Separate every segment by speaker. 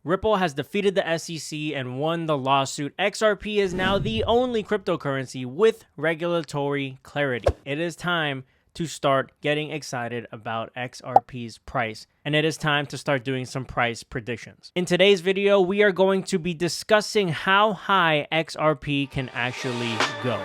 Speaker 1: Ripple has defeated the SEC and won the lawsuit. XRP is now the only cryptocurrency with regulatory clarity. It is time to start getting excited about XRP's price, and it is time to start doing some price predictions. In today's video, we are going to be discussing how high XRP can actually go.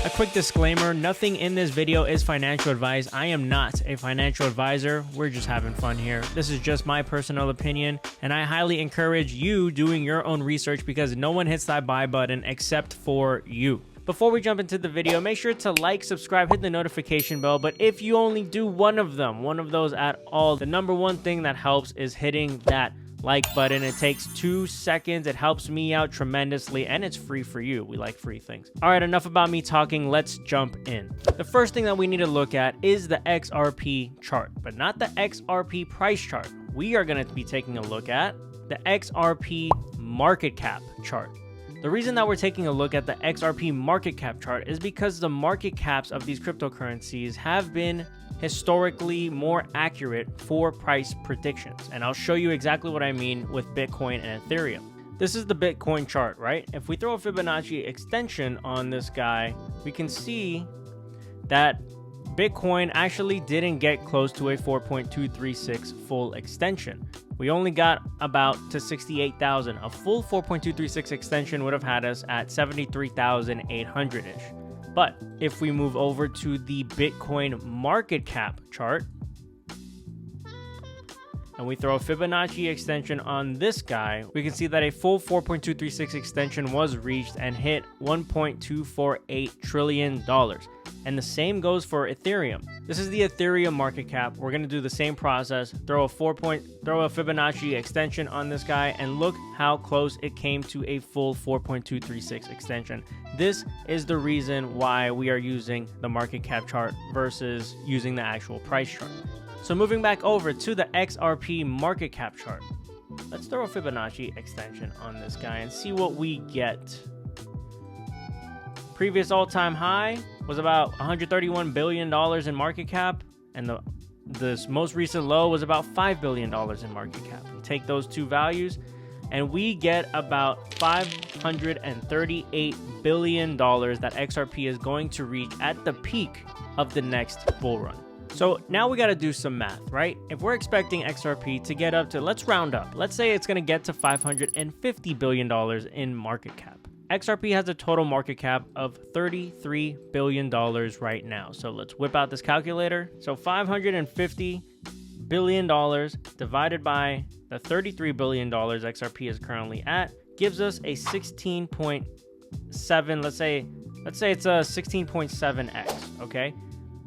Speaker 1: A quick disclaimer, nothing in this video is financial advice. I am not a financial advisor. We're just having fun here. This is just my personal opinion, and I highly encourage you doing your own research because no one hits that buy button except for you. Before we jump into the video, make sure to like, subscribe, hit the notification bell. But if you only do one of those at all, the number one thing that helps is hitting that like button. It takes 2 seconds. It helps me out tremendously, and it's free for you. We like free things. All right, enough about me talking. Let's jump in. The first thing that we need to look at is the XRP chart, but not the XRP price chart. We are going to be taking a look at the XRP market cap chart. The reason that we're taking a look at the XRP market cap chart is because the market caps of these cryptocurrencies have been historically more accurate for price predictions. And I'll show you exactly what I mean with Bitcoin and Ethereum. This is the Bitcoin chart, right? If we throw a Fibonacci extension on this guy, we can see that Bitcoin actually didn't get close to a 4.236 full extension. We only got about to 68,000. A full 4.236 extension would have had us at 73,800-ish. But if we move over to the Bitcoin market cap chart and we throw a Fibonacci extension on this guy, we can see that a full 4.236 extension was reached and hit $1.248 trillion. And the same goes for Ethereum. This is the Ethereum market cap. We're going to do the same process, throw a Fibonacci extension on this guy, and look how close it came to a full 4.236 extension. This is the reason why we are using the market cap chart versus using the actual price chart. So moving back over to the XRP market cap chart, let's throw a Fibonacci extension on this guy and see what we get. Previous all-time high was about $131 billion in market cap, and this most recent low was about $5 billion in market cap. We take those two values, and we get about $538 billion that XRP is going to reach at the peak of the next bull run. So now we got to do some math, right? If we're expecting XRP to get up to, let's round up. Let's say it's going to get to $550 billion in market cap. XRP has a total market cap of $33 billion right now. So let's whip out this calculator. So $550 billion divided by the $33 billion XRP is currently at gives us a 16.7. Let's say it's a 16.7x, okay?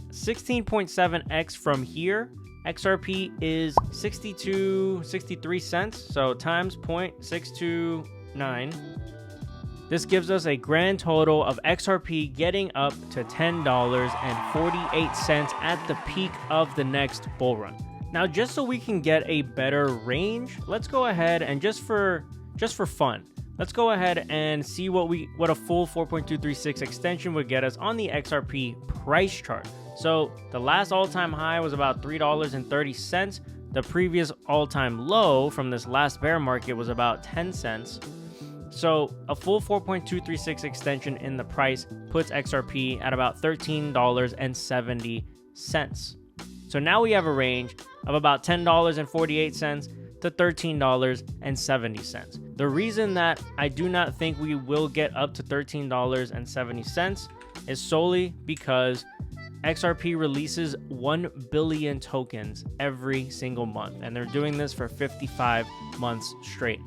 Speaker 1: 16.7x from here, XRP is 63 cents. So times 0.629. This gives us a grand total of XRP getting up to $10.48 at the peak of the next bull run. Now, just so we can get a better range, let's go ahead and just for fun, let's go ahead and see what a full 4.236 extension would get us on the XRP price chart. So the last all-time high was about $3.30. The previous all-time low from this last bear market was about 10 cents. So a full 4.236 extension in the price puts XRP at about $13.70. So now we have a range of about $10.48 to $13.70. The reason that I do not think we will get up to $13.70 is solely because XRP releases 1 billion tokens every single month, and they're doing this for 55 months straight.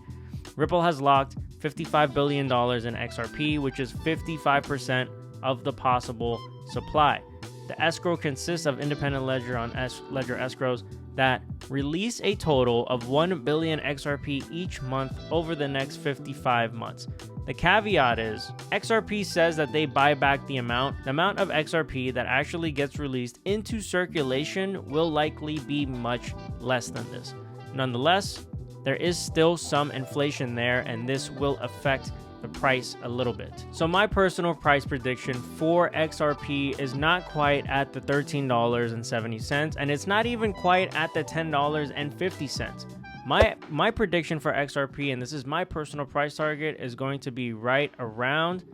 Speaker 1: Ripple has locked $55 billion in XRP, which is 55% of the possible supply. The escrow consists of independent ledger on ledger escrows that release a total of 1 billion XRP each month over the next 55 months. The caveat is XRP says that they buy back the amount of XRP that actually gets released into circulation will likely be much less than this. Nonetheless, there is still some inflation there, and this will affect the price a little bit. So my personal price prediction for XRP is not quite at the $13.70, and it's not even quite at the $10.50. My prediction for XRP, and this is my personal price target, is going to be right around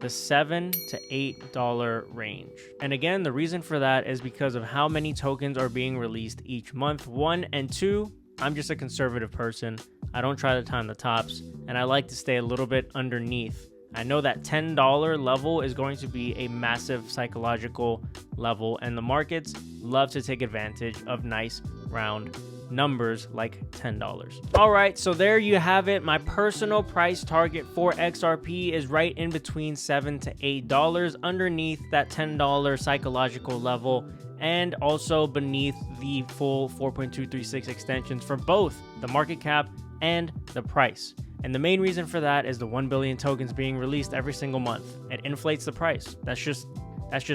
Speaker 1: the $7 to $8 range. And again, the reason for that is because of how many tokens are being released each month. 1 and 2, I'm just a conservative person. I don't try to time the tops, and I like to stay a little bit underneath. I know that $10 level is going to be a massive psychological level, and the markets love to take advantage of nice round numbers like $10. All right, so there you have it. My personal price target for XRP is right in between $7 to $8, underneath that $10 psychological level, and also beneath the full 4.236 extensions for both the market cap and the price. And the main reason for that is the 1 billion tokens being released every single month. It inflates the price. That's just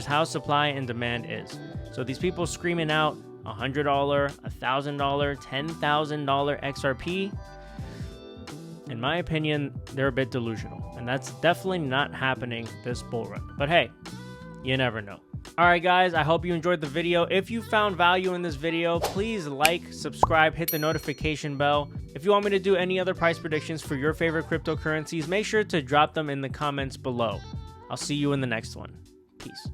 Speaker 1: how supply and demand is. So these people screaming out $100, $1,000, $10,000 XRP, in my opinion, they're a bit delusional, and that's definitely not happening this bull run. But hey, you never know. All right, guys, I hope you enjoyed the video. If you found value in this video, please like, subscribe, hit the notification bell. If you want me to do any other price predictions for your favorite cryptocurrencies, make sure to drop them in the comments below. I'll see you in the next one. Peace.